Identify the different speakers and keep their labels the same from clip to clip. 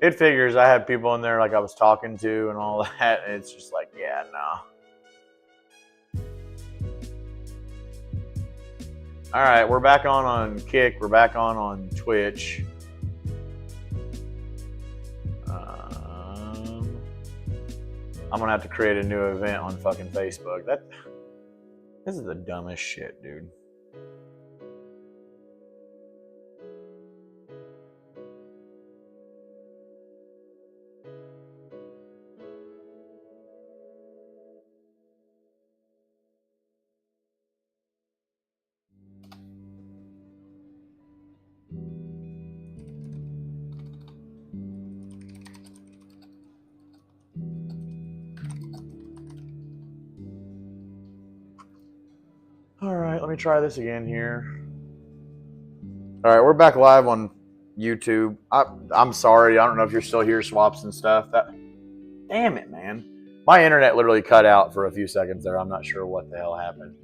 Speaker 1: it figures I had people in there like I was talking to and all that, and it's just like, yeah, no. All right, we're back on Kick. We're back on Twitch. I'm gonna have to create a new event on fucking Facebook. This is the dumbest shit, dude. All right, let me try this again here. All right, we're back live on YouTube. I'm sorry. I don't know if you're still here, Swaps and stuff. Damn it, man. My internet literally cut out for a few seconds there. I'm not sure what the hell happened.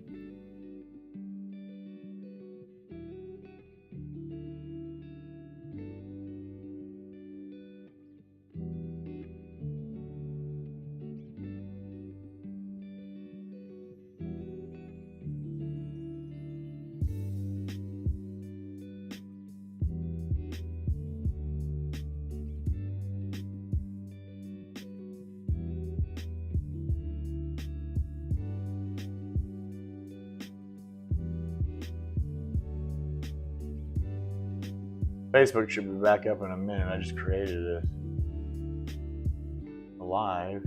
Speaker 1: Facebook should be back up in a minute. I just created a live.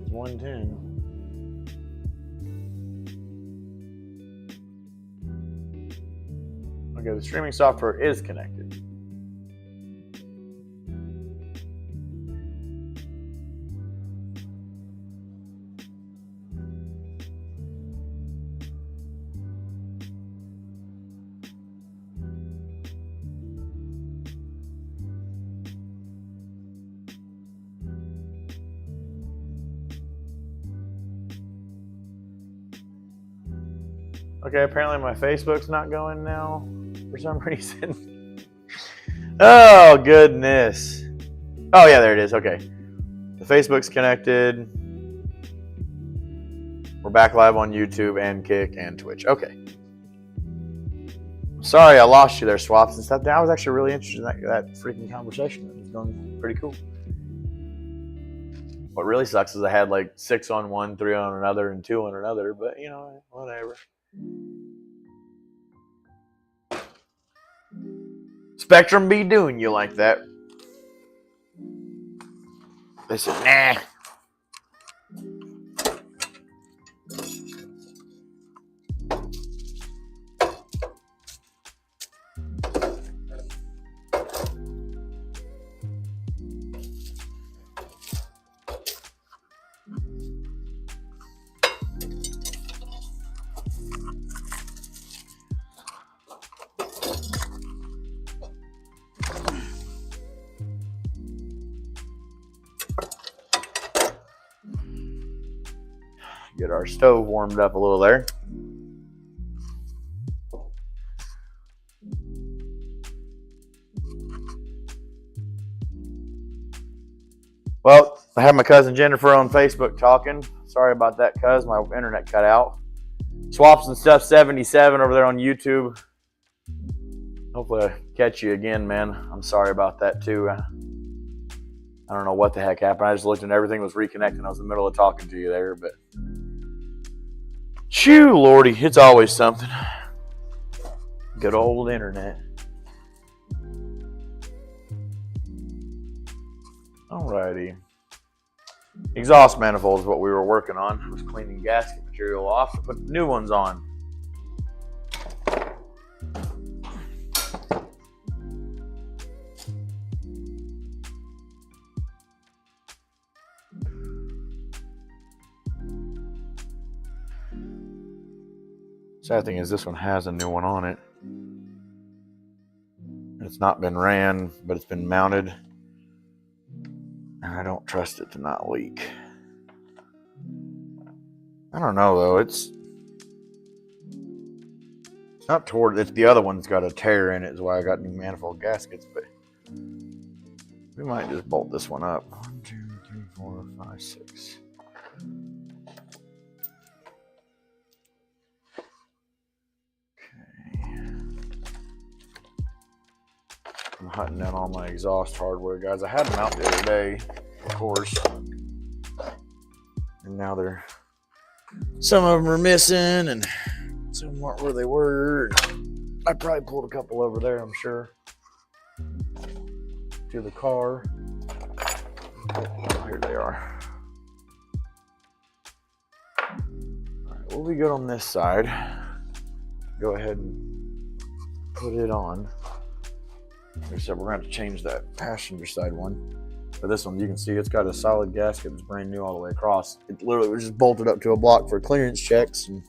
Speaker 1: It's 110. Okay, the streaming software is connected. Okay, apparently my Facebook's not going now for some reason. Oh, goodness. Oh, yeah, there it is. Okay. The Facebook's connected. We're back live on YouTube and Kick and Twitch. Okay. Sorry I lost you there, Swaps and stuff. I was actually really interested in that freaking conversation. It was going pretty cool. What really sucks is I had like 6 on one, 3 on another, and 2 on another, but you know, whatever. Spectrum be doing you like that. They said, nah. Get our stove warmed up a little there. Well, I have my cousin Jennifer on Facebook talking. Sorry about that, cuz. My internet cut out. Swaps and Stuff 77 over there on YouTube. Hopefully I catch you again, man. I'm sorry about that, too. I don't know what the heck happened. I just looked and everything was reconnecting. I was in the middle of talking to you there, but... Shoo, Lordy, it's always something. Good old internet. Alrighty. Exhaust manifold is what we were working on. I was cleaning gasket material off to put new ones on. Sad thing is this one has a new one on it. It's not been ran, but it's been mounted. And I don't trust it to not leak. I don't know though, not toward it. The other one's got a tear in it, is why I got new manifold gaskets. But we might just bolt this one up. 1, 2, 3, 4, 5, 6. I'm hunting down all my exhaust hardware, guys. I had them out the other day, of course, and now some of them are missing, and some weren't where they were. I probably pulled a couple over there, I'm sure, to the car. Oh, here they are. All right, we'll be good on this side. Go ahead and put it on. Like I said, we're going to have to change that passenger side one. But this one, you can see it's got a solid gasket that's brand new all the way across. It literally was just bolted up to a block for clearance checks. And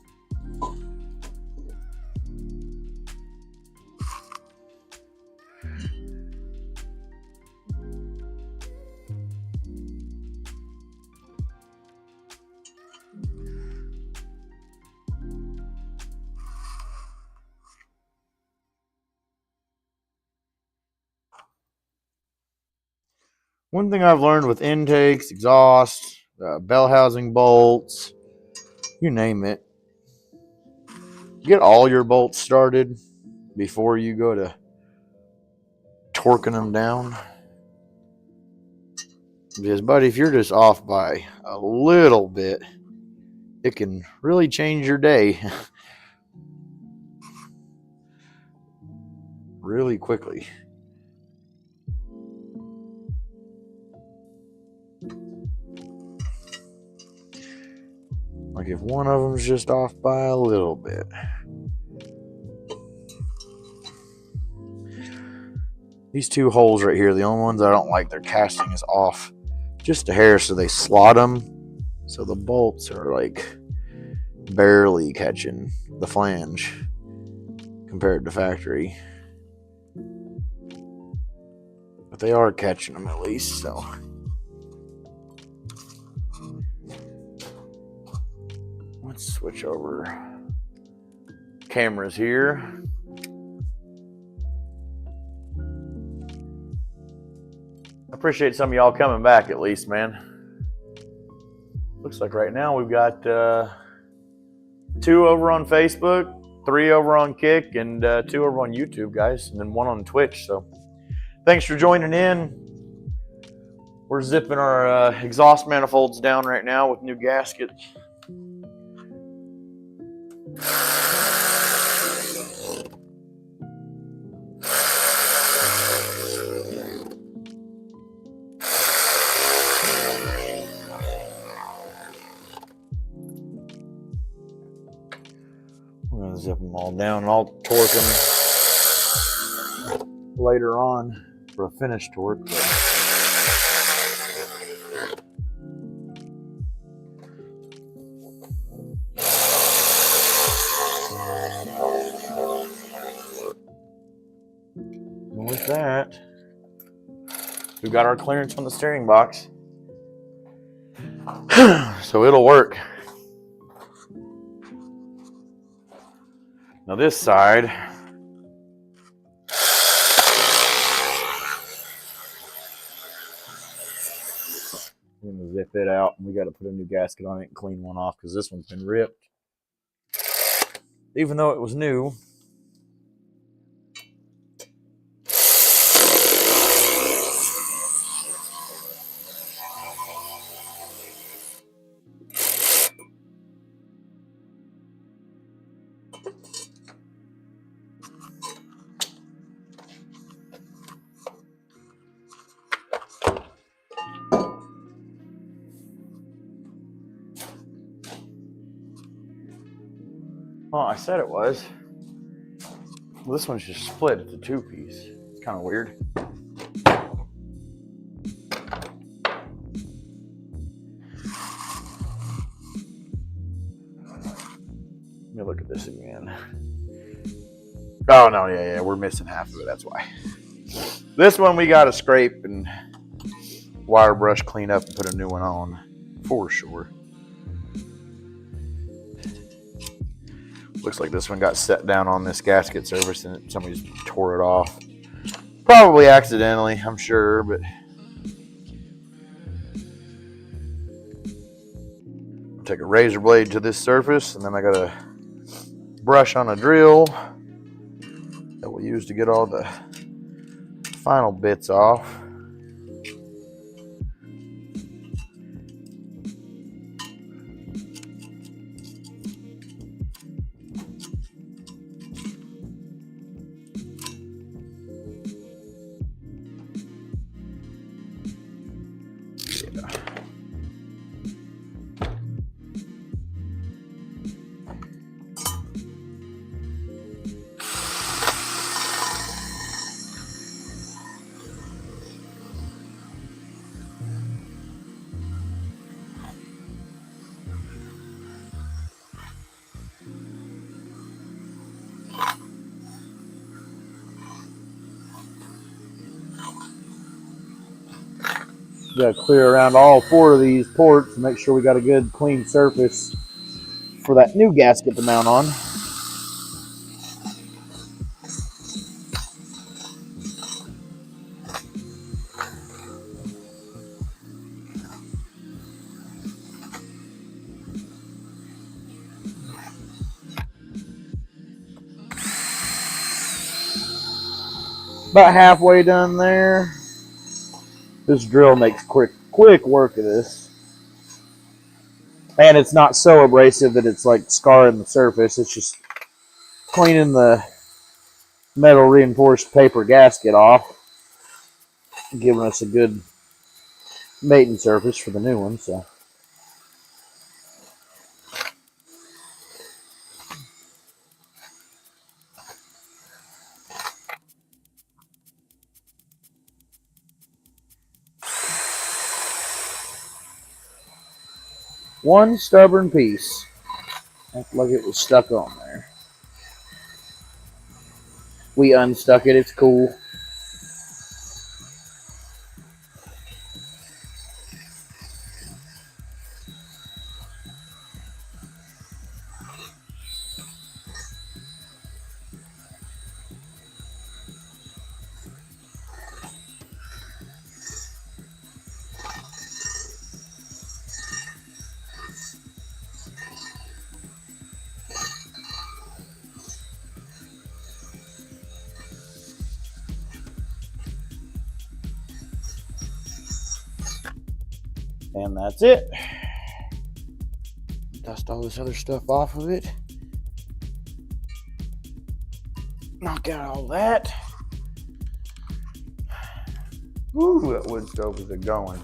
Speaker 1: one thing I've learned with intakes, exhaust, bell housing bolts, you name it, get all your bolts started before you go to torquing them down. Because, buddy, if you're just off by a little bit, it can really change your day really quickly. Like if one of them's just off by a little bit. These two holes right here, the only ones I don't like, their casting is off just a hair, so they slot them. So the bolts are like barely catching the flange compared to factory. But they are catching them at least, so. Let's switch over cameras here. I appreciate some of y'all coming back at least, man. Looks like right now we've got 2 over on Facebook, 3 over on Kick, and 2 over on YouTube, guys, and then 1 on Twitch. So thanks for joining in. We're zipping our exhaust manifolds down right now with new gaskets. I'm going to zip them all down, and I'll torque them later on for a finished torque. With that, we've got our clearance on the steering box. So it'll work. Now this side, I'm going to zip it out, and we got to put a new gasket on it and clean one off because this one's been ripped. Even though it was new. Oh, I said it was. Well, this one's just split. It's a 2-piece. It's kind of weird. Let me look at this again. Oh, no, yeah, we're missing half of it. That's why. This one we got to scrape and wire brush clean up and put a new one on for sure. Looks like this one got set down on this gasket surface and somebody just tore it off. Probably accidentally, I'm sure, but take a razor blade to this surface, and then I got a brush on a drill that we'll use to get all the final bits off. Got to clear around all 4 of these ports and make sure we got a good clean surface for that new gasket to mount on. About halfway done there. This drill makes quick work of this. And it's not so abrasive that it's like scarring the surface. It's just cleaning the metal reinforced paper gasket off, giving us a good mating surface for the new one. So one stubborn piece. Acted like it was stuck on there. We unstuck it. It's cool. And that's it. Dust all this other stuff off of it. Knock out all that. Ooh, that wood stove is a-going.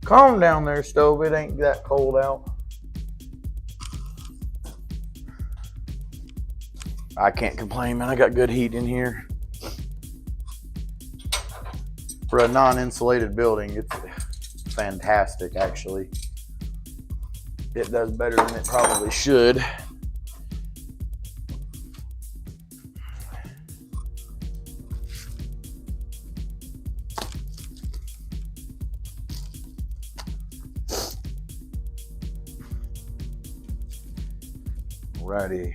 Speaker 1: Calm down there, stove. It ain't that cold out. I can't complain, man. I got good heat in here. For a non-insulated building, it's fantastic, actually. It does better than it probably should. Alrighty.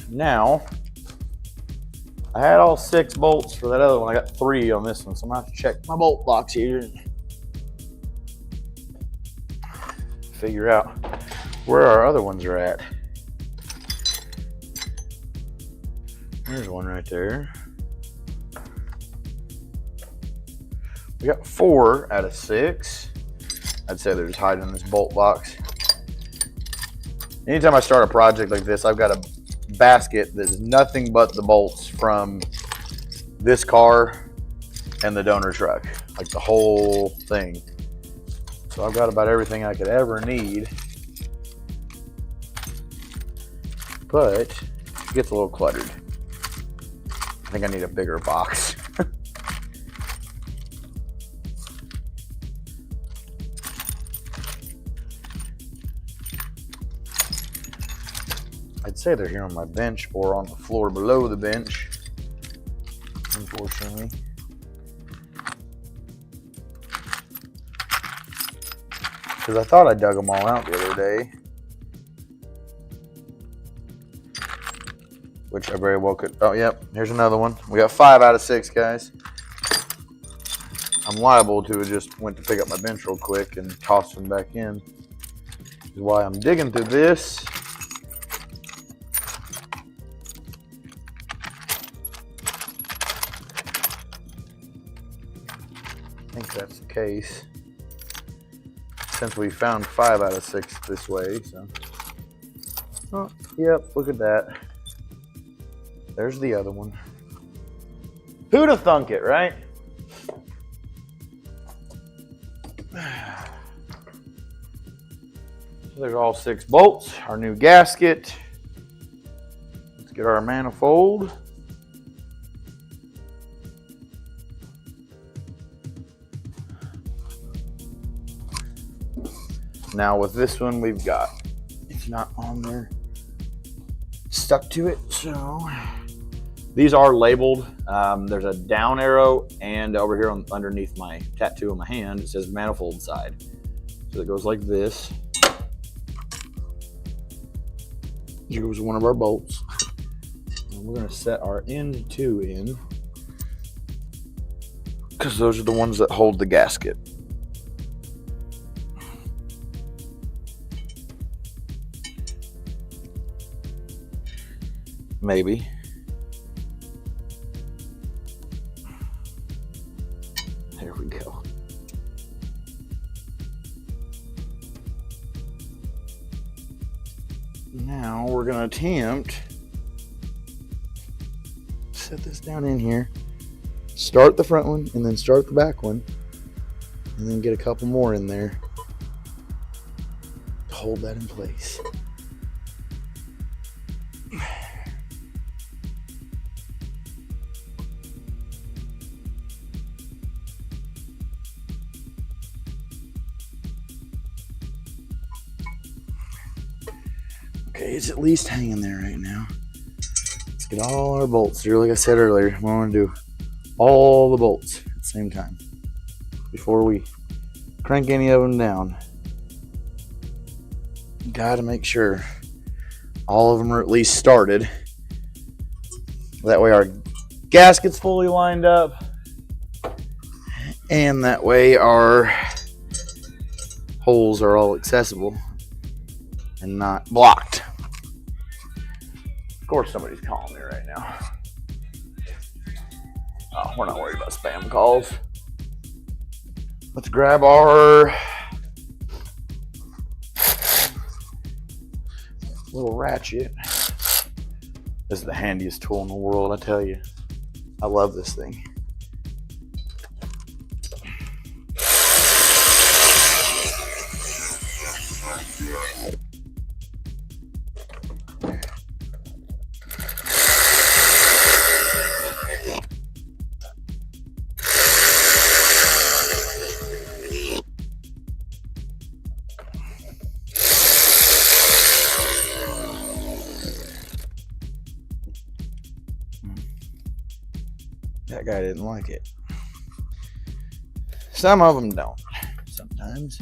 Speaker 1: Now, I had all 6 bolts for that other one. I got 3 on this one, so I'm gonna have to check my bolt box here and figure out where our other ones are at. There's one right there. We got 4 out of 6. I'd say they're just hiding in this bolt box. Anytime I start a project like this, I've got a basket that's nothing but the bolts from this car and the donor truck, like the whole thing. So I've got about everything I could ever need, but it gets a little cluttered. I think I need a bigger box. I'd say they're here on my bench or on the floor below the bench, unfortunately. because I thought I dug them all out the other day. Which I very well could. Oh, yep. Here's another one. We got 5 out of 6, guys. I'm liable to have just went to pick up my bench real quick and tossed them back in. This is why I'm digging through this. I think that's the case. Since we found 5 out of 6 this way, so. Oh, yep, look at that. There's the other one. Who'd have thunk it, right? So there's all 6 bolts, our new gasket. Let's get our manifold. Now with this one we've got, it's not on there, stuck to it, so. These are labeled. There's a down arrow, and over here underneath my tattoo on my hand, it says manifold side. So it goes like this. Here goes one of our bolts. And we're gonna set our end 2 in, because those are the ones that hold the gasket. Maybe. There we go. Now we're going to attempt, set this down in here, start the front one, and then start the back one, and then get a couple more in there to hold that in place. Okay, it's at least hanging there right now. Let's get all our bolts through. Like I said earlier, we want to do all the bolts at the same time before we crank any of them down. Got to make sure all of them are at least started. That way our gasket's fully lined up, and that way our holes are all accessible and not blocked. Of course somebody's calling me right now. Oh, we're not worried about spam calls. Let's grab our little ratchet. This is the handiest tool in the world, I tell you. I love this thing. That guy didn't like it. Some of them don't. Sometimes.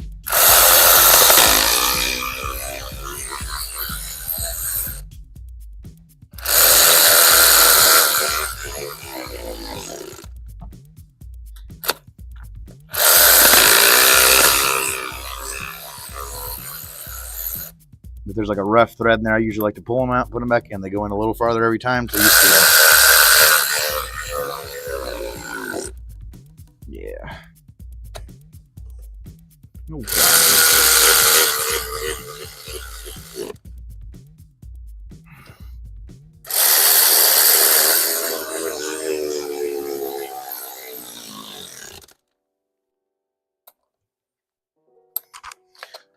Speaker 1: If there's like a rough thread in there, I usually like to pull them out, put them back in. They go in a little farther every time, so you see that. Yeah. Oh, God.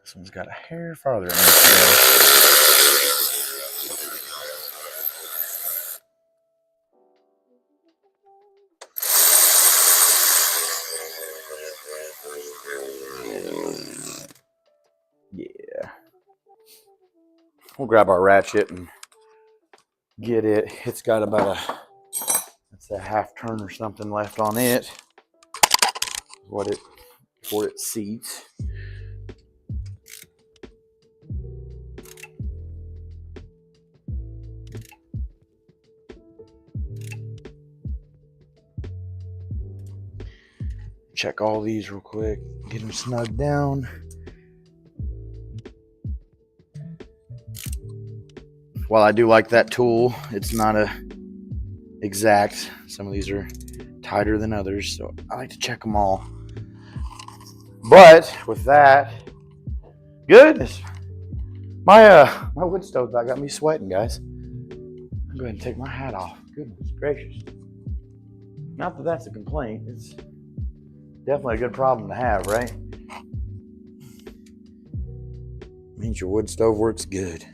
Speaker 1: This one's got a hair farther in it. Yeah. We'll grab our ratchet and get it. It's got about that's a half turn or something left on it. Before it seats. check all these real quick. Get them snugged down. While I do like that tool, it's not exact. Some of these are tighter than others, so I like to check them all. But with that, goodness, my wood stove got me sweating, guys. I'll go ahead and take my hat off. Goodness gracious. Not that that's a complaint. It's definitely a good problem to have, right? Means your wood stove works good.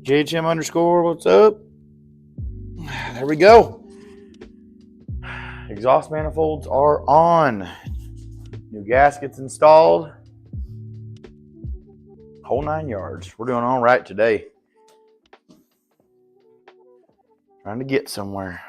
Speaker 1: JHM _ what's up? There we go. Exhaust manifolds are on. New gaskets installed. Whole 9 yards. We're doing all right today. Trying to get somewhere.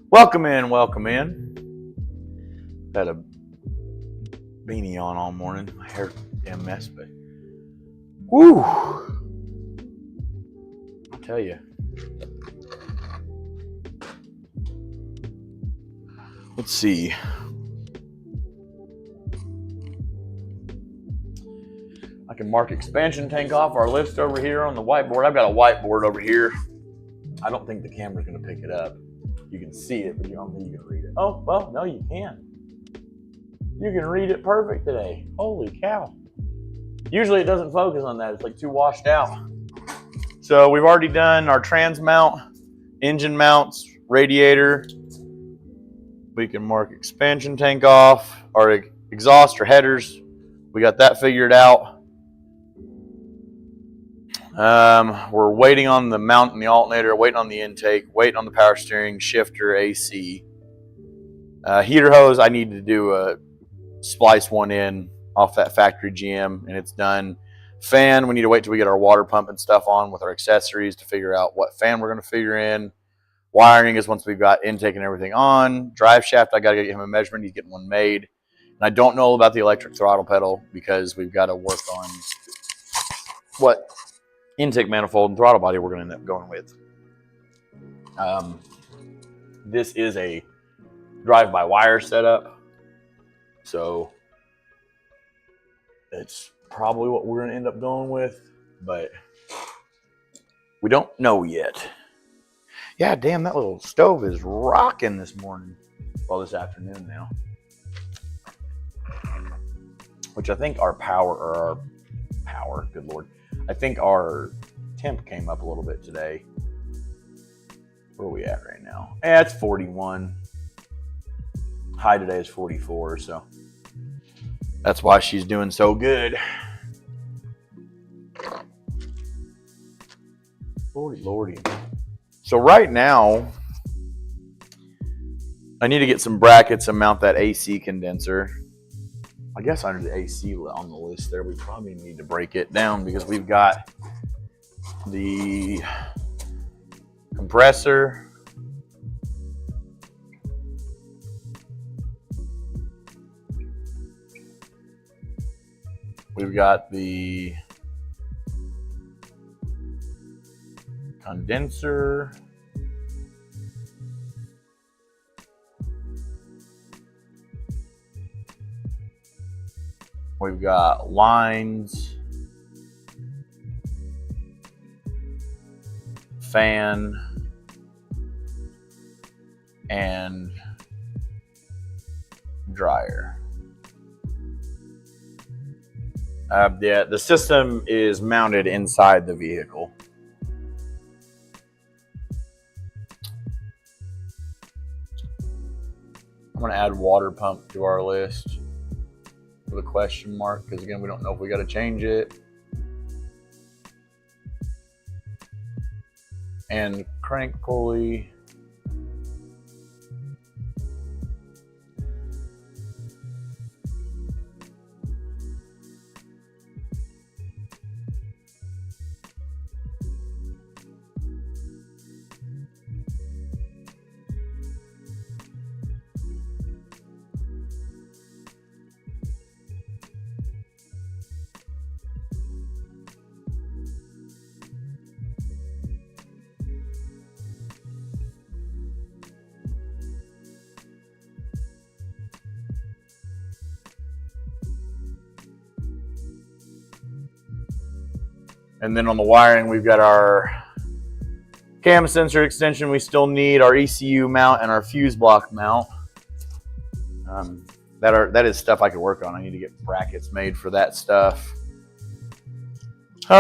Speaker 1: Welcome in, welcome in. Had a beanie on all morning. My hair damn mess, but woo! I'll tell you. Let's see. I can mark expansion tank off our list over here on the whiteboard. I've got a whiteboard over here. I don't think the camera's going to pick it up. You can see it, but you don't think you can read it. Oh, well, no, you can. You can read it perfect today. Holy cow. Usually it doesn't focus on that. It's like too washed out. So we've already done our trans mount, engine mounts, radiator. We can mark expansion tank off, our exhaust or headers. We got that figured out. We're waiting on the mount and the alternator, waiting on the intake, waiting on the power steering, shifter, AC. Heater hose, I need to do a splice one in off that factory GM, and it's done. Fan, we need to wait till we get our water pump and stuff on with our accessories to figure out what fan we're going to figure in. Wiring is once we've got intake and everything on. Drive shaft, I got to get him a measurement. He's getting one made. And I don't know about the electric throttle pedal because we've got to work on what intake manifold and throttle body we're going to end up going with. This is a drive-by-wire setup, so it's probably what we're going to end up going with, but we don't know yet. Yeah, damn, that little stove is rocking this morning. Well, this afternoon now. Which I think our power, good Lord. I think our temp came up a little bit today. Where are we at right now? Yeah, it's 41. High today is 44, so that's why she's doing so good. Lordy, lordy. So right now, I need to get some brackets and mount that AC condenser. I guess under the AC on the list there, we probably need to break it down because we've got the compressor, we've got the condenser, we've got lines, fan, and dryer. Yeah, the system is mounted inside the vehicle. I'm going to add water pump to our list with a question mark because, again, we don't know if we got to change it. And crank pulley. And then on the wiring, we've got our cam sensor extension. We still need our ECU mount and our fuse block mount. That is stuff I could work on. I need to get brackets made for that stuff. We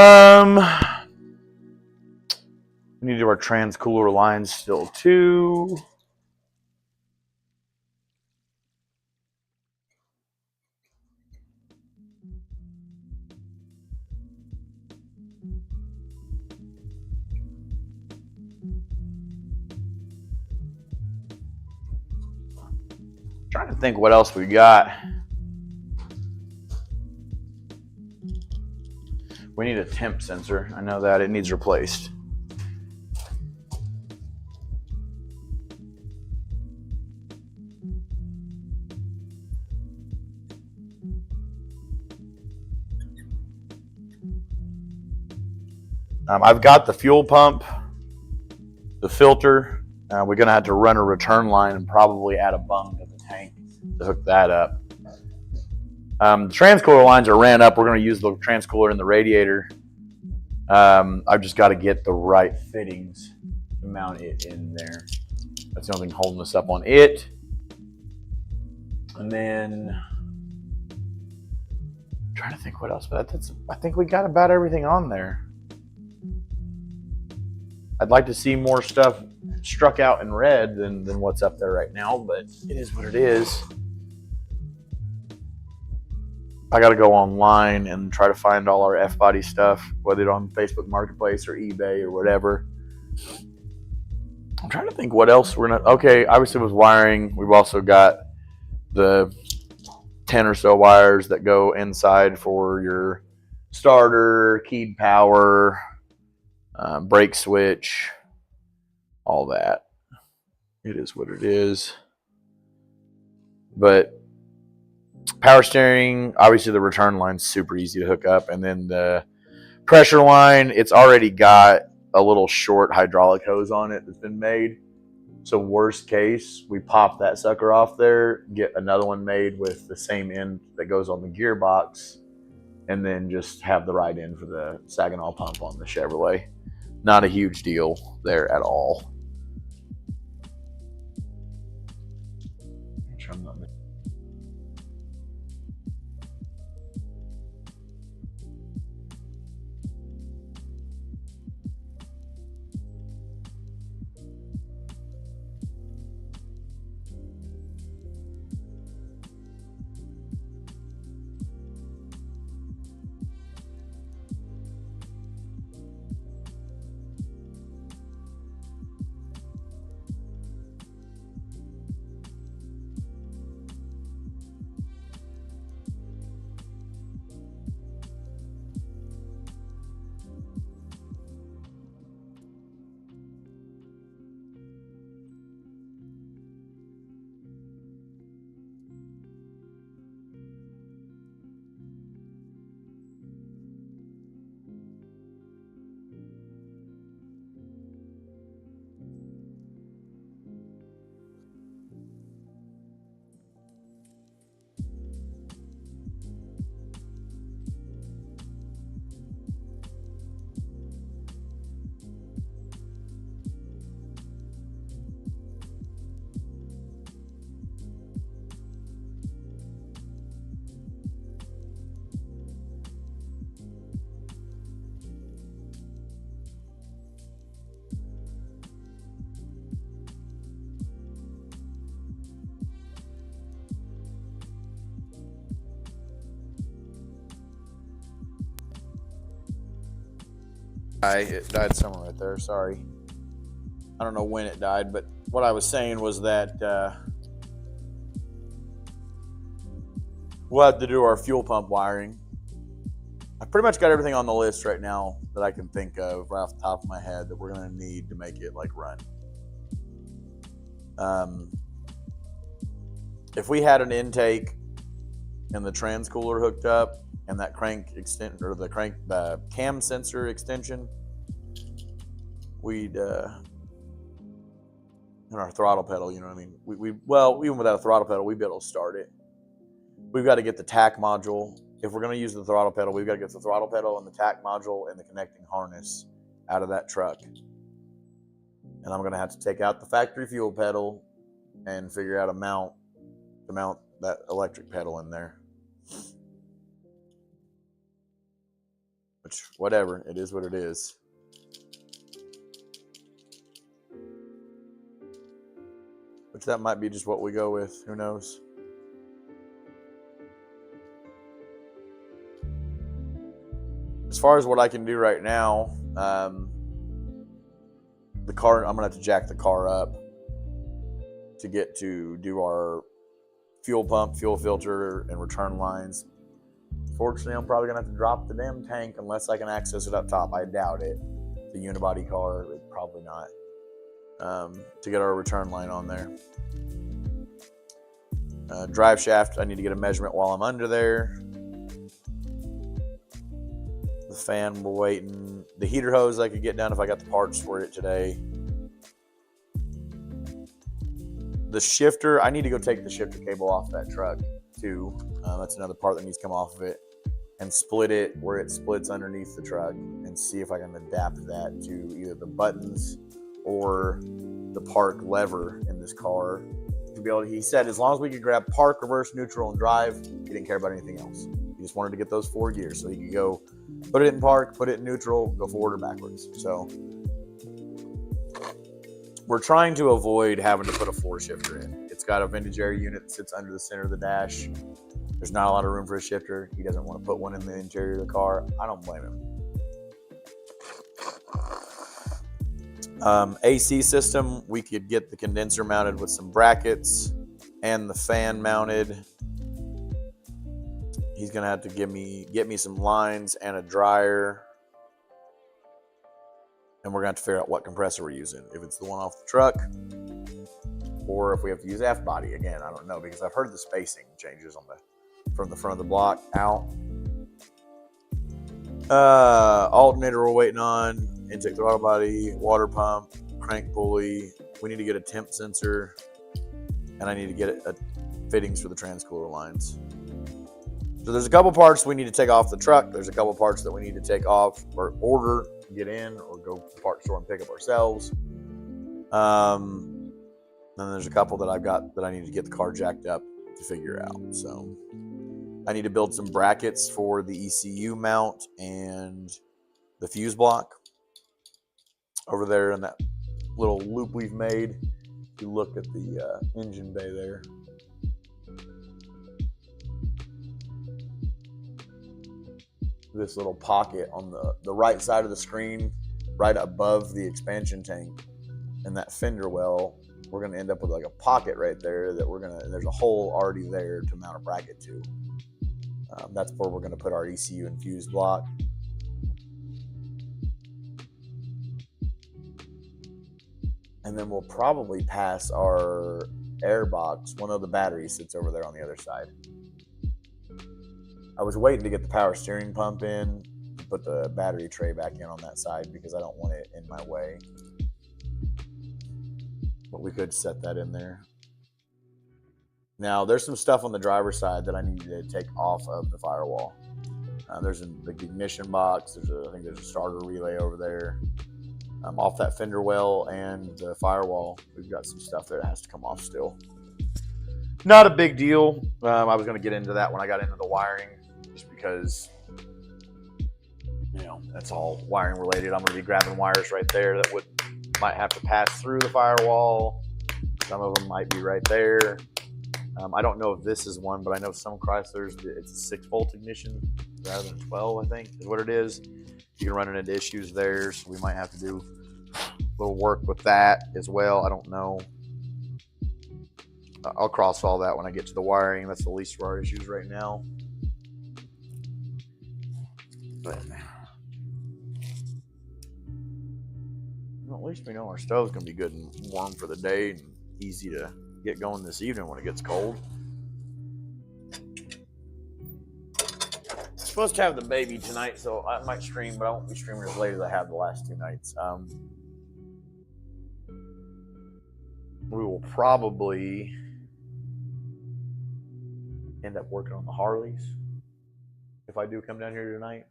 Speaker 1: need to do our trans cooler lines still too. Trying to think what else we got. We need a temp sensor. I know that it needs replaced. I've got the fuel pump, the filter. We're going to have to run a return line and probably add a bung to the tank to hook that up. The transcooler lines are ran up. We're going to use the transcooler in the radiator. I've just got to get the right fittings to mount it in there. That's the only thing holding us up on it. And then I'm trying to think what else, but I think we got about everything on there. I'd like to see more stuff struck out in red than what's up there right now, but it is what it is. I got to go online and try to find all our F-body stuff, whether it's on Facebook Marketplace or eBay or whatever. I'm trying to think what else we're going to... Okay, obviously with wiring, we've also got the 10 or so wires that go inside for your starter, keyed power, brake switch, all that. It is what it is. But power steering, obviously the return line's super easy to hook up. And then the pressure line, it's already got a little short hydraulic hose on it that's been made. So worst case, we pop that sucker off there, get another one made with the same end that goes on the gearbox, and then just have the right end for the Saginaw pump on the Chevrolet. Not a huge deal there at all. It died somewhere right there, sorry. I don't know when it died, but what I was saying was that we'll have to do our fuel pump wiring. I've pretty much got everything on the list right now that I can think of right off the top of my head that we're going to need to make it like run. If we had an intake and the transcooler hooked up and that crank extent or the cam sensor extension, we'd and our throttle pedal, you know what I mean? Well, even without a throttle pedal, we'd be able to start it. We've got to get the TAC module if we're going to use the throttle pedal, we've got to get the throttle pedal and the tack module and the connecting harness out of that truck. And I'm going to have to take out the factory fuel pedal and figure out a mount to mount that electric pedal in there. Which, whatever, it is what it is. Which that might be just what we go with. Who knows? As far as what I can do right now, the car, I'm going to have to jack the car up to get to do our fuel pump, fuel filter, and return lines. Fortunately, I'm probably going to have to drop the damn tank unless I can access it up top. I doubt it. The unibody car, probably not. To get our return line on there. Drive shaft, I need to get a measurement while I'm under there. The fan, we're waiting. The heater hose I could get done if I got the parts for it today. The shifter, I need to go take the shifter cable off that truck too. That's another part that needs to come off of it. And split it where it splits underneath the truck and see if I can adapt that to either the buttons or the park lever in this car. To be able to, he said as long as we could grab park, reverse, neutral, and drive, he didn't care about anything else. He just wanted to get those 4 gears so he could go put it in park, put it in neutral, go forward or backwards. So we're trying to avoid having to put a 4-shifter in. It's got a vintage air unit that sits under the center of the dash. There's not a lot of room for a shifter. He doesn't want to put one in the interior of the car. I don't blame him. AC system, we could get the condenser mounted with some brackets and the fan mounted. He's gonna have to get me some lines and a dryer, and we're gonna have to figure out what compressor we're using. If it's the one off the truck, or if we have to use F body again. I don't know, because I've heard the spacing changes on from the front of the block out. Alternator we're waiting on. Intake throttle body, water pump, crank pulley. We need to get a temp sensor, and I need to get fittings for the transcooler lines. So there's a couple parts we need to take off the truck. There's a couple parts that we need to take off or order, get in, or go to the parts store and pick up ourselves. Then there's a couple that I've got that I need to get the car jacked up to figure out. So I need to build some brackets for the ECU mount and the fuse block. Over there in that little loop we've made, if you look at the engine bay there. This little pocket on the right side of the screen, right above the expansion tank and that fender well, we're going to end up with like a pocket right there that there's a hole already there to mount a bracket to. That's where we're going to put our ECU and fuse block. And then we'll probably pass our air box. One of the batteries sits over there on the other side. I was waiting to get the power steering pump in, put the battery tray back in on that side because I don't want it in my way. But we could set that in there. Now, there's some stuff on the driver's side that I need to take off of the firewall. There's the ignition box. I think there's a starter relay over there. Off that fender well and the firewall, we've got some stuff that has to come off still. Not a big deal. I was going to get into that when I got into the wiring, just because, that's all wiring related. I'm going to be grabbing wires right there that might have to pass through the firewall. Some of them might be right there. I don't know if this is one, but I know some Chryslers, it's a 6-volt ignition rather than 12, I think is what it is. You can run into issues there, so we might have to do a little work with that as well. I don't know. I'll cross all that when I get to the wiring. That's the least of our issues right now. But at least we know our stove's going to be good and warm for the day and easy to get going this evening when it gets cold. Supposed to have the baby tonight, so I might stream, but I won't be streaming as late as I have the last 2 nights. We will probably end up working on the Harleys. if I do come down here tonight.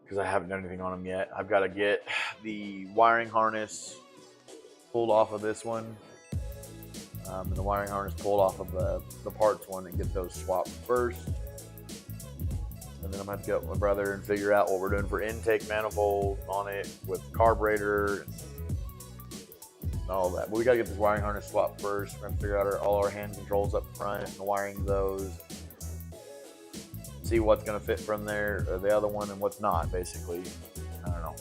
Speaker 1: Because I haven't done anything on them yet. I've got to get the wiring harness pulled off of this one. And the wiring harness pulled off of the parts one and get those swapped first. And then I'm going to have to get with my brother and figure out what we're doing for intake manifold on it with carburetor and all that. But we got to get this wiring harness swapped first. We're going to figure out all our hand controls up front and wiring those. See what's going to fit from there, or the other one, and what's not, basically. I don't know.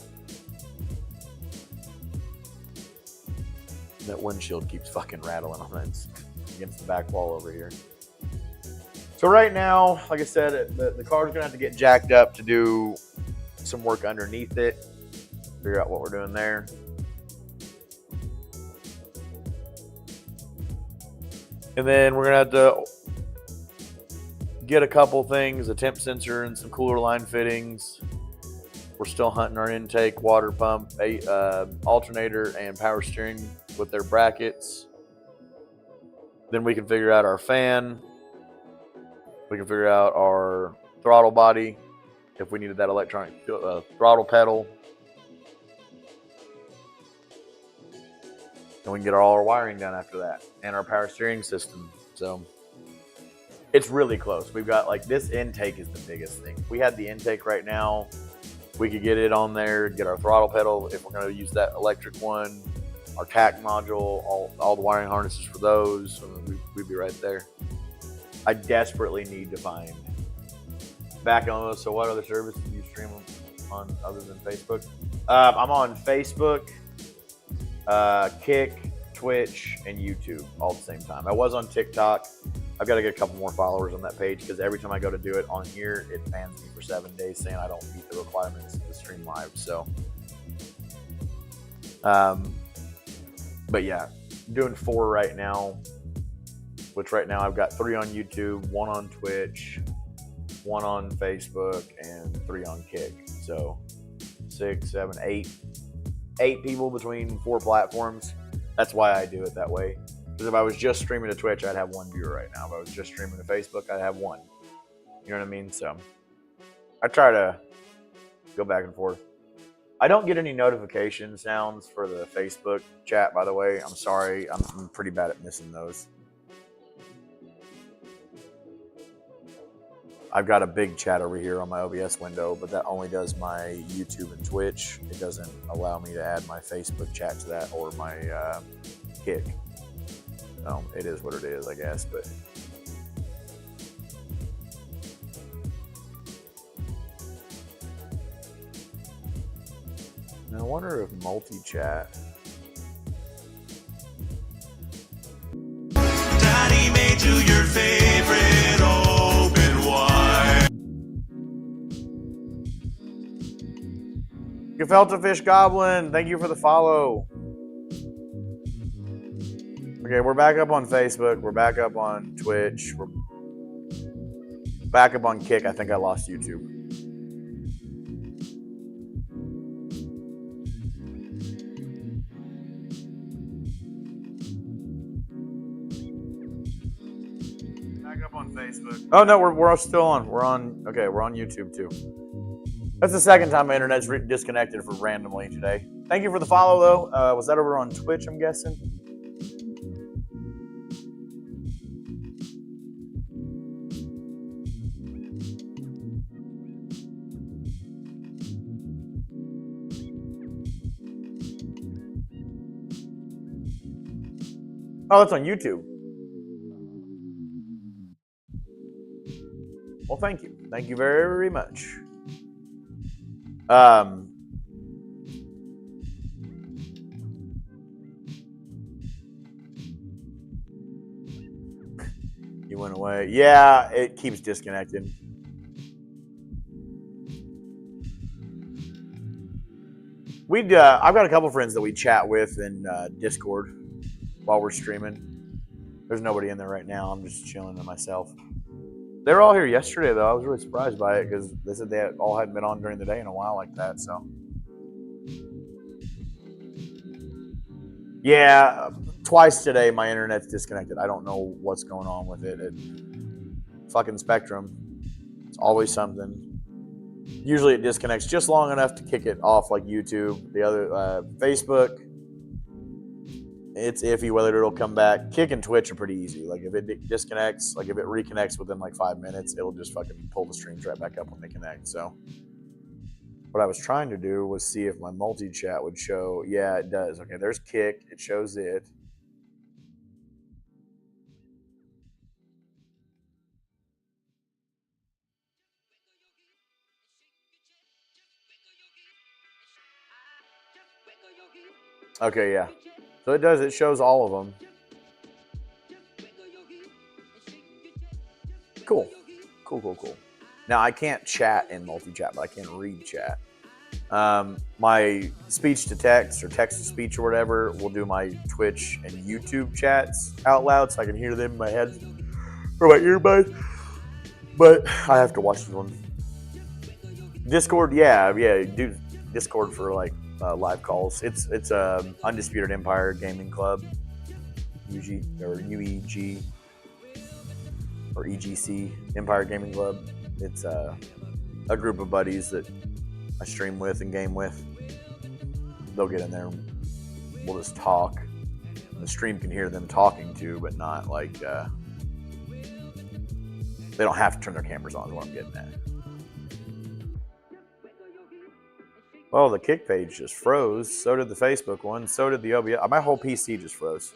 Speaker 1: That windshield keeps fucking rattling on it against the back wall over here. So right now, like I said, the car's gonna have to get jacked up to do some work underneath it. Figure out what we're doing there. And then we're gonna have to get a couple things, a temp sensor and some cooler line fittings. We're still hunting our intake, water pump, alternator, and power steering with their brackets. Then we can figure out our fan. We can figure out our throttle body if we needed that electronic throttle pedal. And we can get all our wiring done after that and our power steering system. So it's really close. We've got, like, this intake is the biggest thing. If we had the intake right now, we could get it on there, get our throttle pedal if we're going to use that electric one, our TAC module, all the wiring harnesses for those. So we'd be right there. I desperately need to find back on those. So what other services do you stream on other than Facebook? I'm on Facebook, Kick, Twitch, and YouTube all at the same time. I was on TikTok. I've got to get a couple more followers on that page because every time I go to do it on here, it bans me for 7 days saying I don't meet the requirements to stream live. So, but yeah, I'm doing 4 right now, which right now I've got 3 on YouTube, 1 on Twitch, 1 on Facebook, and 3 on Kick. So 6, 7, 8 people between 4 platforms. That's why I do it that way. Because if I was just streaming to Twitch, I'd have 1 viewer right now. If I was just streaming to Facebook, I'd have 1. You know what I mean? So I try to go back and forth. I don't get any notification sounds for the Facebook chat, by the way. I'm sorry. I'm pretty bad at missing those. I've got a big chat over here on my OBS window, but that only does my YouTube and Twitch. It doesn't allow me to add my Facebook chat to that or my Kick. It is what it is, I guess, but now I wonder if multi-chat.
Speaker 2: Daddy made you your favorite open wide.
Speaker 1: Gefelta Fish Goblin, thank you for the follow. Okay, we're back up on Facebook. We're back up on Twitch. We're back up on Kick. I think I lost YouTube. Back up on Facebook. Oh no, we're still on. We're on. Okay, we're on YouTube too. That's the second time my internet's disconnected for randomly today. Thank you for the follow though. Was that over on Twitch? I'm guessing. Oh, it's on YouTube. Well, thank you. Thank you very, very much. You went away. Yeah, it keeps disconnecting. I've got a couple friends that we chat with in Discord while we're streaming. There's nobody in there right now. I'm just chilling to myself. They were all here yesterday, though. I was really surprised by it because they said they all hadn't been on during the day in a while like that. So, yeah, twice today my internet's disconnected. I don't know what's going on with it. fucking Spectrum. It's always something. Usually it disconnects just long enough to kick it off like YouTube. The other Facebook, it's iffy whether it'll come back. Kick and Twitch are pretty easy. Like if it disconnects, like if it reconnects within like 5 minutes, it'll just fucking pull the streams right back up when they connect. So what I was trying to do was see if my multi-chat would show. Yeah, it does. Okay, there's Kick. It shows it. Okay, yeah. So it does. It shows all of them. Cool. Cool. Now, I can't chat in multi-chat, but I can read chat. My speech-to-text or text-to-speech or whatever will do my Twitch and YouTube chats out loud so I can hear them in my head or my earbuds. But I have to watch this one. Discord, yeah, do Discord for like live calls. It's Undisputed Empire Gaming Club, UG or UEG or EGC Empire Gaming Club. It's a group of buddies that I stream with and game with. They'll get in there and we'll just talk. The stream can hear them talking too, but not like they don't have to turn their cameras on is what I'm getting at. Well, the Kick page just froze. So did the Facebook one. So did the OBS. My whole PC just froze.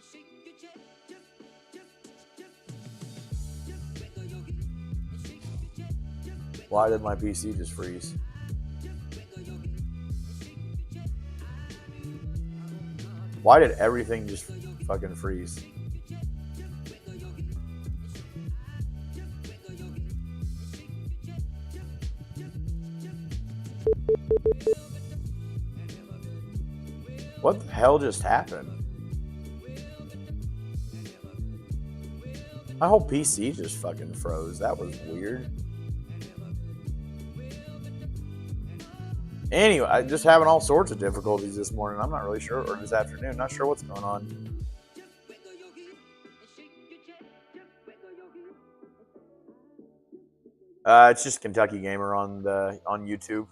Speaker 1: Why did my PC just freeze? Why did everything just fucking freeze? What the hell just happened? My whole PC just fucking froze. That was weird. Anyway, I'm just having all sorts of difficulties this morning. I'm not really sure, or this afternoon. Not sure what's going on. It's just Kentucky Gamer on YouTube.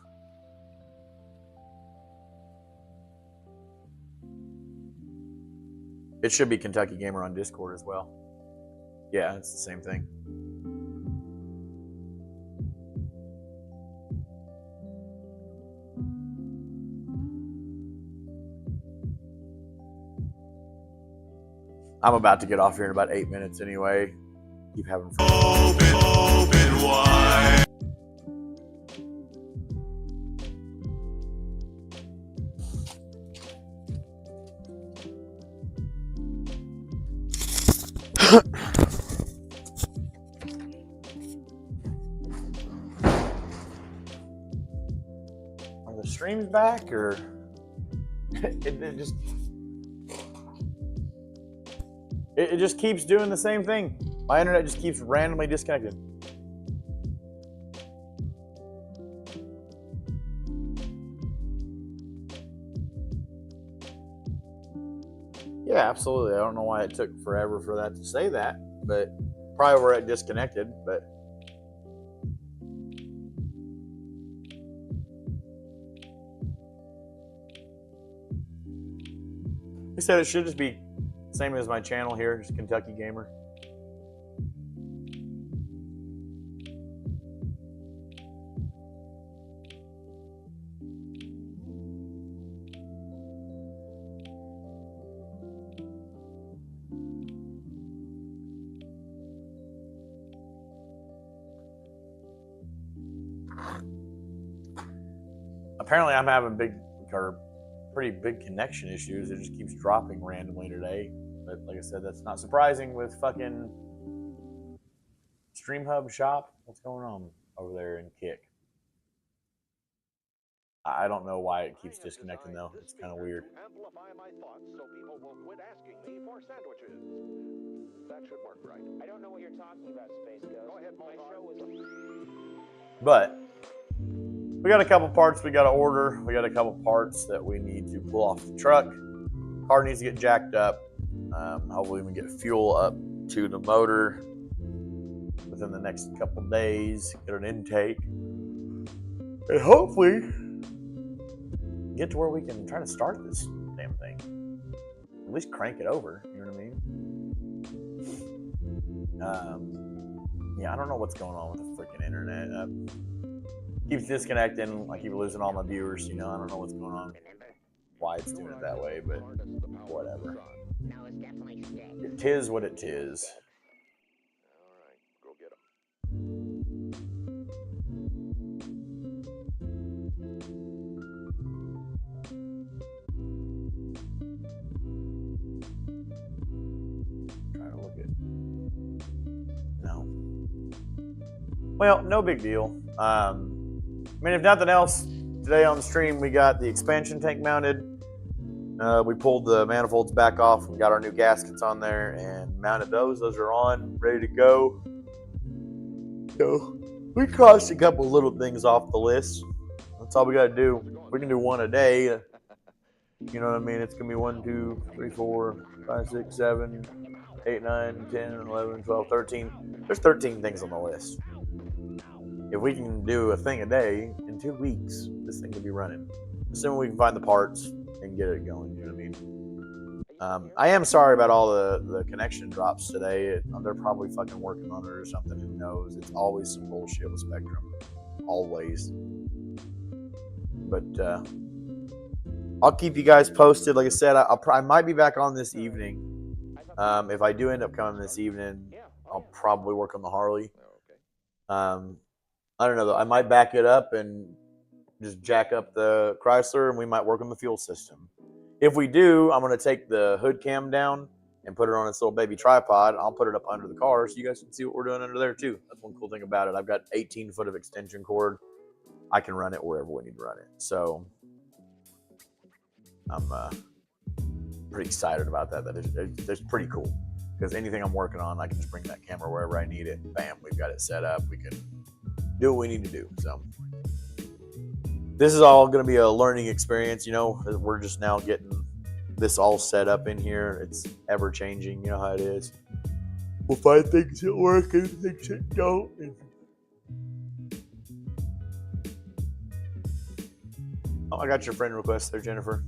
Speaker 1: It should be Kentucky Gamer on Discord as well. Yeah, it's the same thing. I'm about to get off here in about 8 minutes anyway. Keep having fun. Open wide. Are the streams back or it just keeps doing the same thing. My internet just keeps randomly disconnecting. Yeah, absolutely. I don't know why it took forever for that to say that, but probably where it disconnected, but he said it should just be same as my channel here, just Kentucky Gamer. Apparently I'm having pretty big connection issues. It just keeps dropping randomly today. But like I said, that's not surprising with fucking StreamHub shop. What's going on over there in Kick? I don't know why it keeps disconnecting though. It's kind of weird.
Speaker 3: Amplify my thoughts so people will quit asking me for sandwiches. That should work right. I don't know what you're talking about, Space Ghost. Go ahead, my show was...
Speaker 1: But we got a couple parts we got to order. We got a couple parts that we need to pull off the truck. Car needs to get jacked up. Hopefully we can get fuel up to the motor. within the next couple days, get an intake, and hopefully get to where we can try to start this damn thing. At least crank it over. You know what I mean? Yeah, I don't know what's going on with the freaking internet. Keeps disconnecting. I keep losing all my viewers. You know, I don't know what's going on, why it's doing it that way, but whatever. It is what it is.
Speaker 3: All right, go get 'em.
Speaker 1: Trying to look at. No. Well, no big deal. I mean, if nothing else, today on the stream we got the expansion tank mounted. We pulled the manifolds back off. We got our new gaskets on there and mounted those. Those are on, ready to go. So we crossed a couple little things off the list. That's all we got to do. We can do one a day. You know what I mean? It's going to be 1, 2, 3, 4, 5, 6, 7, 8, 9, 10, 11, 12, 13. There's 13 things on the list. If we can do a thing a day, in 2 weeks, this thing could be running. Assuming we can find the parts and get it going, you know what I mean? I am sorry about all the connection drops today. They're probably fucking working on it or something. Who knows? It's always some bullshit with Spectrum. Always. But I'll keep you guys posted. Like I said, I might be back on this evening. If I do end up coming this evening, I'll probably work on the Harley. I don't know, though. I might back it up and just jack up the Chrysler, and we might work on the fuel system. If we do, I'm going to take the hood cam down and put it on its little baby tripod. I'll put it up under the car so you guys can see what we're doing under there, too. That's one cool thing about it. I've got 18 foot of extension cord. I can run it wherever we need to run it. So I'm pretty excited about that. That's pretty cool. Because anything I'm working on, I can just bring that camera wherever I need it. Bam, we've got it set up. We can do what we need to do. So this is all going to be a learning experience. You know, we're just now getting this all set up in here. It's ever changing. You know how it is. We'll find things that work and things that don't. Oh, I got your friend request there, Jennifer.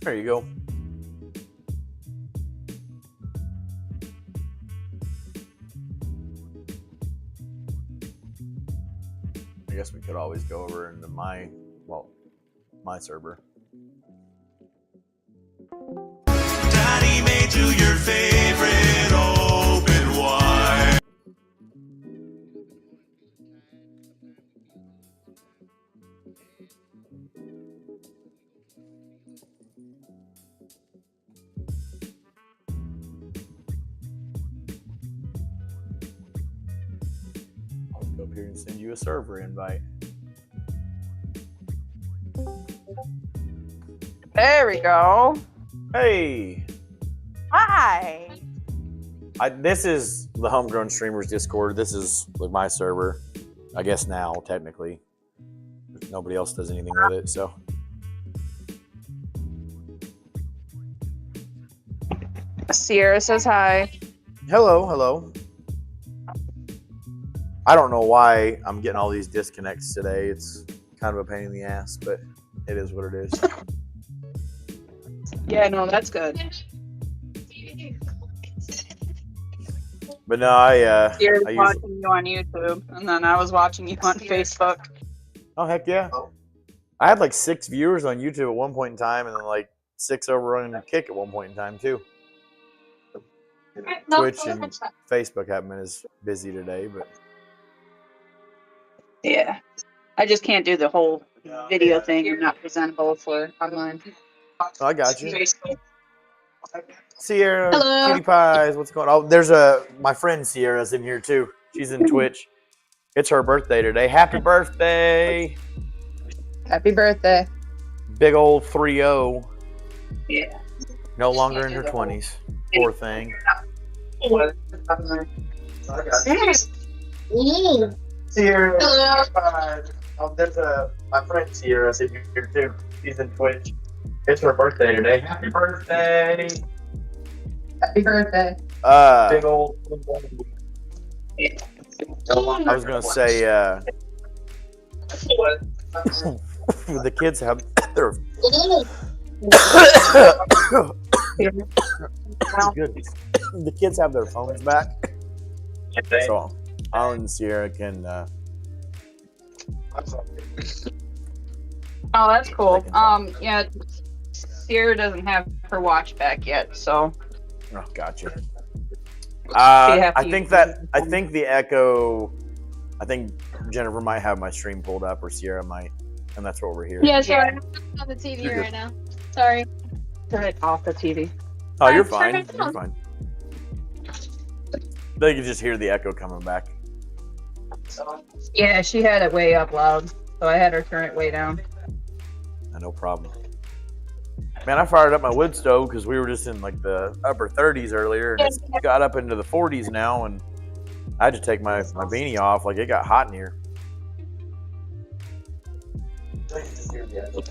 Speaker 1: There you go. I guess we could always go over into my server.
Speaker 2: Daddy made you your favorite open wide.
Speaker 1: I'll go up here and send you a server invite.
Speaker 4: There we go.
Speaker 1: Hey!
Speaker 4: Hi.
Speaker 1: This is the Homegrown Streamers Discord. This is like my server, I guess now, technically. Nobody else does anything with it, so.
Speaker 4: Sierra says hi.
Speaker 1: Hello, hello. I don't know why I'm getting all these disconnects today. It's kind of a pain in the ass, but it is what it is.
Speaker 4: Yeah, no, that's good.
Speaker 1: But no, I
Speaker 4: Sierra's
Speaker 1: usually...
Speaker 4: watching you on YouTube, and then I was watching you on Facebook.
Speaker 1: Oh, heck yeah. I had like 6 viewers on YouTube at one point in time, and then like 6 over on Kick at one point in time, too. Twitch and Facebook haven't been as busy today, but...
Speaker 4: Yeah. I just can't do the whole video thing. I'm not presentable for online.
Speaker 1: Oh, I got you.
Speaker 4: Facebook.
Speaker 1: Sierra,
Speaker 4: Hello.
Speaker 1: Cutie Pies, what's going on? Oh, there's my friend Sierra's in here too. She's in Twitch. It's her birthday today. Happy birthday!
Speaker 4: Happy birthday.
Speaker 1: Big old 3-0.
Speaker 4: Yeah.
Speaker 1: No longer in her 20s. Poor thing. Sierra.
Speaker 4: Hello.
Speaker 1: There's my friend Sierra's in here too. She's in Twitch.
Speaker 5: It's her birthday today. Happy birthday!
Speaker 4: Happy birthday.
Speaker 5: Big old.
Speaker 1: I was gonna say, the kids have their goodness. The kids have their phones back, so Alan and Sierra can.
Speaker 4: Oh, that's cool.
Speaker 1: They can
Speaker 4: Yeah, Sierra doesn't have her watch back yet, so
Speaker 1: Oh, gotcha.
Speaker 4: have
Speaker 1: I
Speaker 4: to
Speaker 1: think
Speaker 4: use
Speaker 1: I think the Echo. I think Jennifer might have my stream pulled up, or Sierra might, and that's what we're hearing.
Speaker 6: Yeah, sorry. I'm on the TV
Speaker 1: You're good.
Speaker 6: right now. Sorry.
Speaker 4: turn it off the TV.
Speaker 1: Oh, you're
Speaker 6: I'm
Speaker 1: fine.
Speaker 6: turning it
Speaker 1: You're
Speaker 6: on.
Speaker 1: fine. They can just hear the echo coming back.
Speaker 4: Yeah, she had it way up loud, so I had her turn it way down.
Speaker 1: No problem. Man, I fired up my wood stove because we were just in like the upper 30s earlier, and it's got up into the 40s now, and I had to take my beanie off. Like, it got hot in here.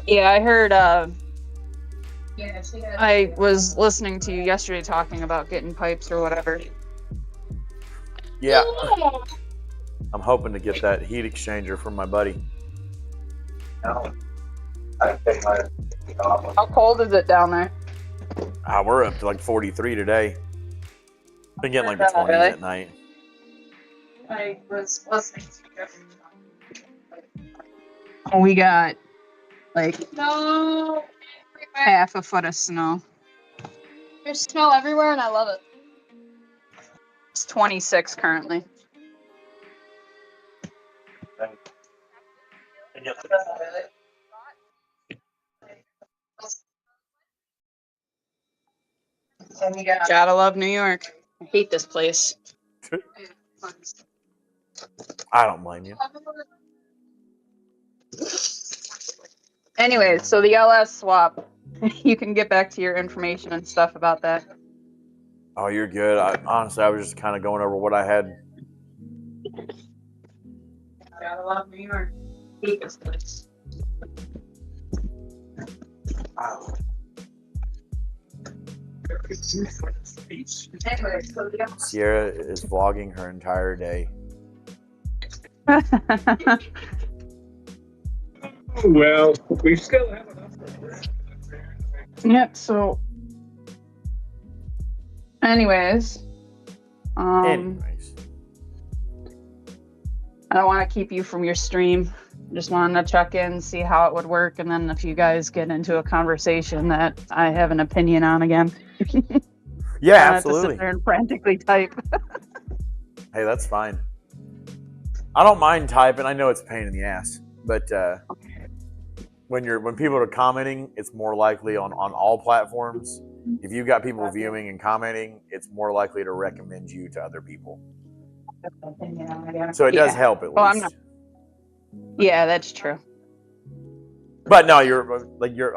Speaker 4: Yeah, I heard. I was listening to you yesterday talking about getting pipes or whatever.
Speaker 1: Yeah, I'm hoping to get that heat exchanger from my buddy.
Speaker 4: How cold is it down there?
Speaker 1: We're up to like 43 today. Been getting like the 20s
Speaker 4: Really?
Speaker 1: at night.
Speaker 4: I was listening to you. We got like
Speaker 6: No.
Speaker 4: half a foot of snow.
Speaker 6: There's snow everywhere and I love it.
Speaker 4: It's 26 currently. Gotta love New York. I hate this place.
Speaker 1: I don't blame you.
Speaker 4: Anyway, so the LS swap, you can get back to your information and stuff about that.
Speaker 1: Oh, you're good. Honestly, I was just kind of going over what I had.
Speaker 4: Gotta love New York. Hate this place. Anyway, so the
Speaker 1: Sierra is vlogging her entire day.
Speaker 5: Well, we still have enough.
Speaker 4: Yep, so anyways,
Speaker 1: Anyways,
Speaker 4: I don't want to keep you from your stream. Just wanted to check in, see how it would work, and then if you guys get into a conversation that I have an opinion on again.
Speaker 1: yeah,
Speaker 4: I don't have to
Speaker 1: absolutely.
Speaker 4: sit there and frantically type.
Speaker 1: Hey, that's fine. I don't mind typing. I know it's a pain in the ass, but when people are commenting, it's more likely on all platforms. If you've got people viewing and commenting, it's more likely to recommend you to other people. So it does help at least.
Speaker 4: Well, I'm not. Yeah, that's true.
Speaker 1: But no,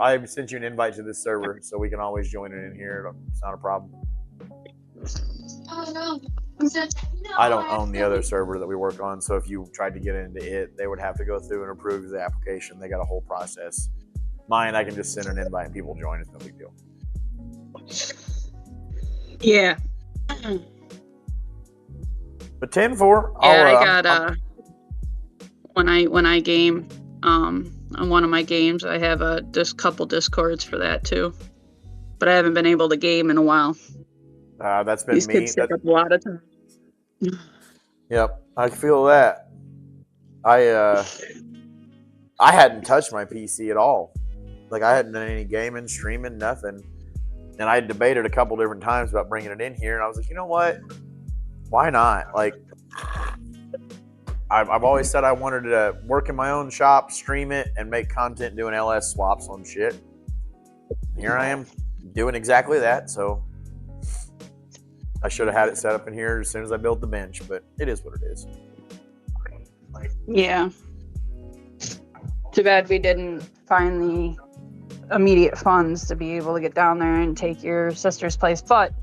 Speaker 1: I sent you an invite to this server, so we can always join it in here. It's not a problem.
Speaker 6: Oh no.
Speaker 1: I don't own the other server that we work on, so if you tried to get into it, they would have to go through and approve the application. They got a whole process. Mine, I can just send an invite and people join. It's no big deal.
Speaker 4: Yeah.
Speaker 1: But 10-4.
Speaker 4: Yeah, I got when I game on one of my games, I have couple discords for that too. But I haven't been able to game in a while.
Speaker 1: That's been
Speaker 4: These
Speaker 1: me.
Speaker 4: kids take up a lot of time.
Speaker 1: Yep, I feel that. I hadn't touched my PC at all. Like, I hadn't done any gaming, streaming, nothing. And I debated a couple different times about bringing it in here, and I was like, you know what? Why not? Like, I've always said I wanted to work in my own shop, stream it, and make content doing LS swaps on shit. Here I am doing exactly that, so I should have had it set up in here as soon as I built the bench, but it is what it is.
Speaker 4: Yeah. Too bad we didn't find the immediate funds to be able to get down there and take your sister's place, but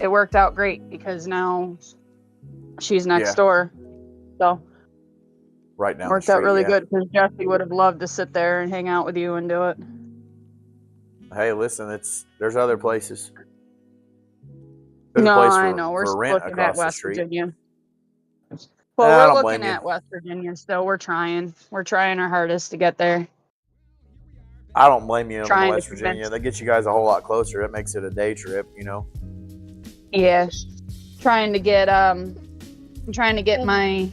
Speaker 4: it worked out great because now she's next door. So
Speaker 1: Right now,
Speaker 4: worked out really good because Jesse would have loved to sit there and hang out with you and do it.
Speaker 1: Hey, listen, there's other places. There's a
Speaker 4: No,
Speaker 1: place
Speaker 4: I know. We're
Speaker 1: for
Speaker 4: still
Speaker 1: rent
Speaker 4: looking at
Speaker 1: across the
Speaker 4: West
Speaker 1: street.
Speaker 4: Virginia.
Speaker 1: Nah,
Speaker 4: Well,
Speaker 1: I
Speaker 4: we're
Speaker 1: don't
Speaker 4: looking
Speaker 1: blame you.
Speaker 4: at West Virginia still. We're trying. We're trying our hardest to get there.
Speaker 1: I don't blame you on
Speaker 4: Trying to
Speaker 1: West Virginia.
Speaker 4: convince.
Speaker 1: That gets you guys a whole lot closer. It makes it a day trip, you know.
Speaker 4: Yeah. Trying to get my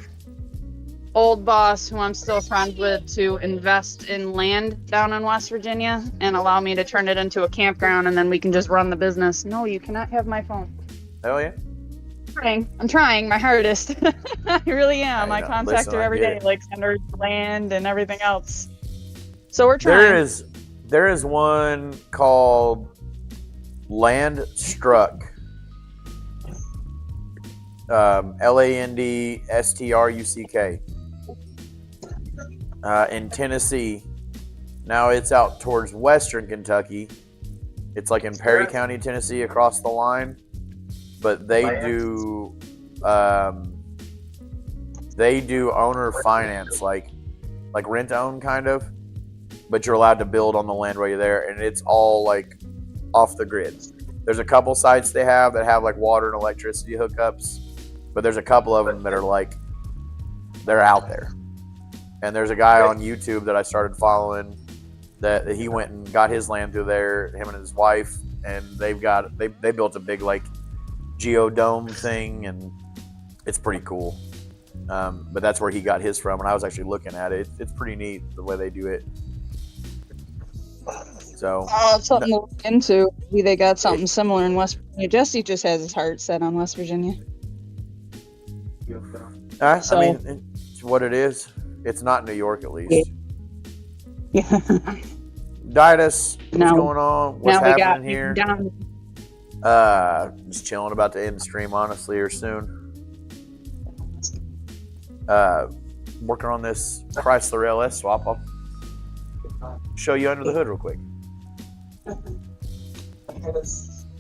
Speaker 4: old boss, who I'm still friends with, to invest in land down in West Virginia and allow me to turn it into a campground, and then we can just run the business. No, you cannot have my phone.
Speaker 1: Hell yeah.
Speaker 4: I'm trying my hardest. I really am.
Speaker 1: Hey,
Speaker 4: I
Speaker 1: no,
Speaker 4: contact
Speaker 1: listen,
Speaker 4: her
Speaker 1: I
Speaker 4: every
Speaker 1: get
Speaker 4: day,
Speaker 1: it.
Speaker 4: like send her land and everything else. So we're trying.
Speaker 1: There is one called Land Struck. LandStruck. In Tennessee. Now it's out towards western Kentucky. It's like in Perry County, Tennessee, across the line. But they do owner finance, like rent own kind of. But you're allowed to build on the land while you're there, and it's all like off the grid. There's a couple sites they have that have like water and electricity hookups, but there's a couple of them that are like they're out there. And there's a guy on YouTube that I started following that he went and got his land through there, him and his wife, and they built a big like geodome thing, and it's pretty cool. But that's where he got his from, and I was actually looking at it. It's pretty neat the way they do it. So
Speaker 4: Something to look into. Maybe they got something similar in West Virginia. Jesse just has his heart set on West Virginia.
Speaker 1: I
Speaker 4: So-
Speaker 1: mean, it's what it is. It's not New York, at least.
Speaker 4: Yeah.
Speaker 1: Ditus, what's
Speaker 4: Now-
Speaker 1: going on? What's
Speaker 4: now we got
Speaker 1: happening here?
Speaker 4: down.
Speaker 1: Just chilling, about to end the stream, honestly, or soon. Working on this Chrysler LS swap. I'll show you under the hood real quick.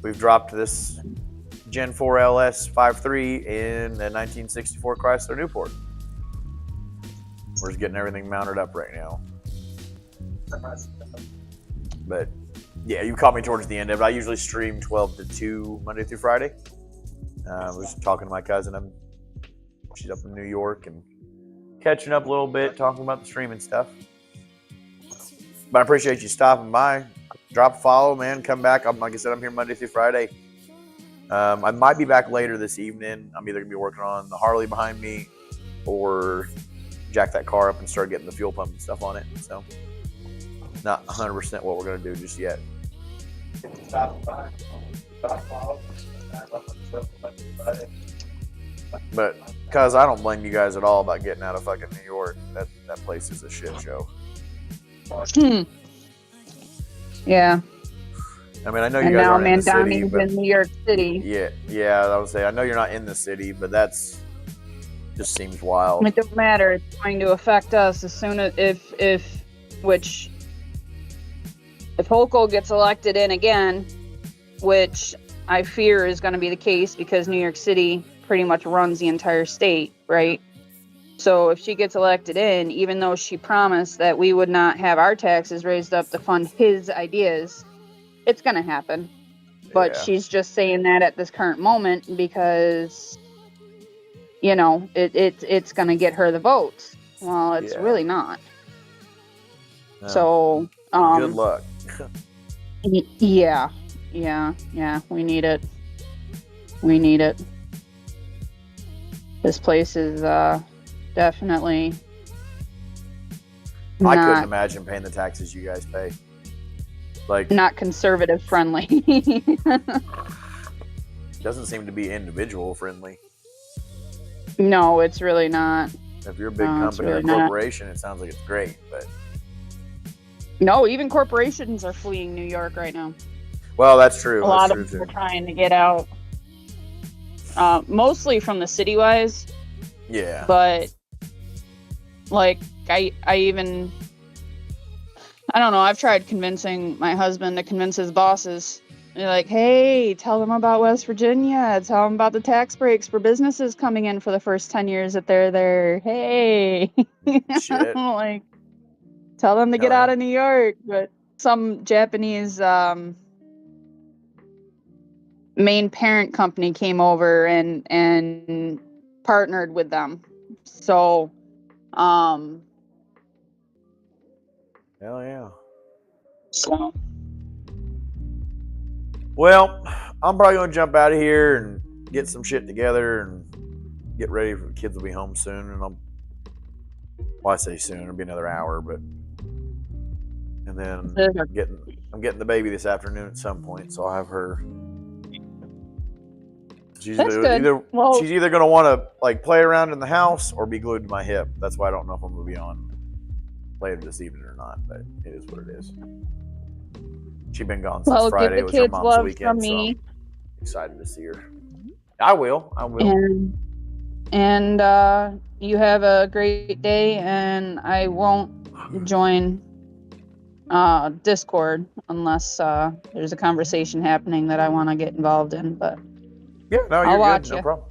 Speaker 1: We've dropped this Gen 4 LS 5.3 in a 1964 Chrysler Newport. We're just getting everything mounted up right now. But yeah, you caught me towards the end of it. I usually stream 12 to 2 Monday through Friday. I was talking to my cousin. She's up in New York and catching up a little bit, talking about the streaming stuff. But I appreciate you stopping by. Drop a follow, man. Come back. Like I said, I'm here Monday through Friday. I might be back later this evening. I'm either going to be working on the Harley behind me or jack that car up and start getting the fuel pump and stuff on it. So, not 100% what we're going to do just yet. But, cuz I don't blame you guys at all about getting out of fucking New York. That place is a shit show.
Speaker 4: Yeah.
Speaker 1: I mean, I know you
Speaker 4: And
Speaker 1: guys
Speaker 4: now
Speaker 1: aren't in the city,
Speaker 4: Mandami's
Speaker 1: but
Speaker 4: in New York City.
Speaker 1: yeah, I would say I know you're not in the city, but that's just seems wild.
Speaker 4: It don't matter. It's going to affect us as soon as if Holko gets elected in again, which I fear is going to be the case because New York City pretty much runs the entire state, right? So if she gets elected in, even though she promised that we would not have our taxes raised up to fund his ideas, it's going to happen. But
Speaker 1: Yeah.
Speaker 4: she's just saying that at this current moment because, you know, it's going to get her the votes. Well, it's
Speaker 1: Yeah.
Speaker 4: really not.
Speaker 1: No.
Speaker 4: So,
Speaker 1: Good luck.
Speaker 4: Yeah, we need it. This place is definitely
Speaker 1: I couldn't
Speaker 4: not,
Speaker 1: imagine paying the taxes you guys pay. Like,
Speaker 4: not conservative friendly.
Speaker 1: doesn't seem to be individual friendly.
Speaker 4: No, it's really not.
Speaker 1: If you're a big
Speaker 4: No, it's
Speaker 1: company or
Speaker 4: really not.
Speaker 1: corporation, it sounds like it's great, but
Speaker 4: No, even corporations are fleeing New York right now.
Speaker 1: well, that's true.
Speaker 4: A lot
Speaker 1: That's
Speaker 4: of
Speaker 1: true
Speaker 4: them are
Speaker 1: too.
Speaker 4: trying to get out. Mostly from the city-wise,
Speaker 1: Yeah.
Speaker 4: but like I don't know, I've tried convincing my husband to convince his bosses. They're like, hey, tell them about West Virginia, tell them about the tax breaks for businesses coming in for the first 10 years that they're there. Hey.
Speaker 1: Shit.
Speaker 4: Like, tell them to get
Speaker 1: Hell yeah.
Speaker 4: out of New York, but some Japanese main parent company came over and partnered with them. So,
Speaker 1: Hell yeah.
Speaker 4: so
Speaker 1: Well, I'm probably gonna jump out of here and get some shit together and get ready for the kids will be home soon. And I say soon, it'll be another hour, but and then I'm getting the baby this afternoon at some point, so I'll have her. She's
Speaker 4: That's good.
Speaker 1: she's either gonna want to like play around in the house or be glued to my hip. That's why I don't know if I'm gonna be on later this evening or not, but it is what it is. She's been gone since Friday. It was her mom's weekend, so I'm excited to see her. I will.
Speaker 4: And you have a great day, and I won't join Discord unless there's a conversation happening that I want to get involved in. But
Speaker 1: yeah, no,
Speaker 4: I'll
Speaker 1: you're
Speaker 4: watch
Speaker 1: good. No
Speaker 4: you.
Speaker 1: problem.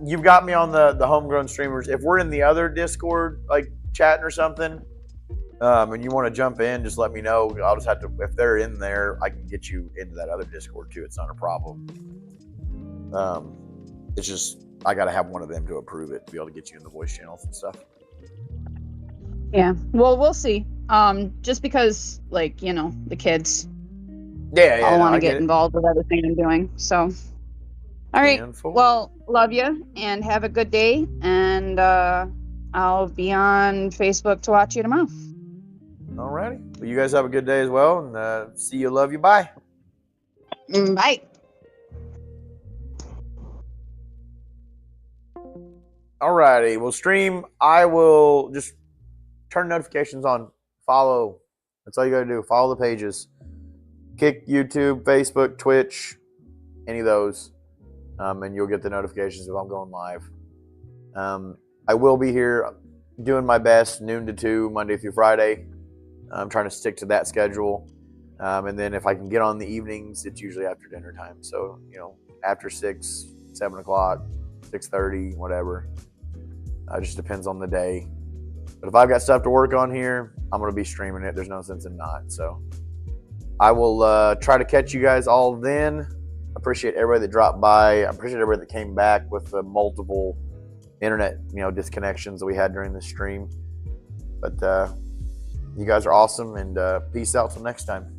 Speaker 1: You've got me on the homegrown streamers. If we're in the other Discord, like chatting or something, and you want to jump in, just let me know. I'll just have to. If they're in there, I can get you into that other Discord too. It's not a problem. It's just I got to have one of them to approve it to be able to get you in the voice channels and stuff.
Speaker 4: Yeah. Well, we'll see. Just because, like, you know, the kids.
Speaker 1: Yeah,
Speaker 4: I want to
Speaker 1: I
Speaker 4: get involved with everything I'm doing. So, all right. Well, love you and have a good day. And I'll be on Facebook to watch you tomorrow.
Speaker 1: Alrighty. Well, you guys have a good day as well, and see you. Love you. Bye.
Speaker 4: Bye.
Speaker 1: Alrighty. Well, stream. I will just turn notifications on. Follow. That's all you got to do. Follow the pages. Kick YouTube, Facebook, Twitch, any of those, and you'll get the notifications if I'm going live. I will be here doing my best, noon to 2, Monday through Friday. I'm trying to stick to that schedule. And then if I can get on the evenings, it's usually after dinner time. So, you know, after 6, 7 o'clock, 6:30, whatever. It just depends on the day. But if I've got stuff to work on here, I'm going to be streaming it. There's no sense in not. So I will try to catch you guys all then. Appreciate everybody that dropped by. I appreciate everybody that came back with the multiple internet, disconnections that we had during this stream. But you guys are awesome, and peace out till next time.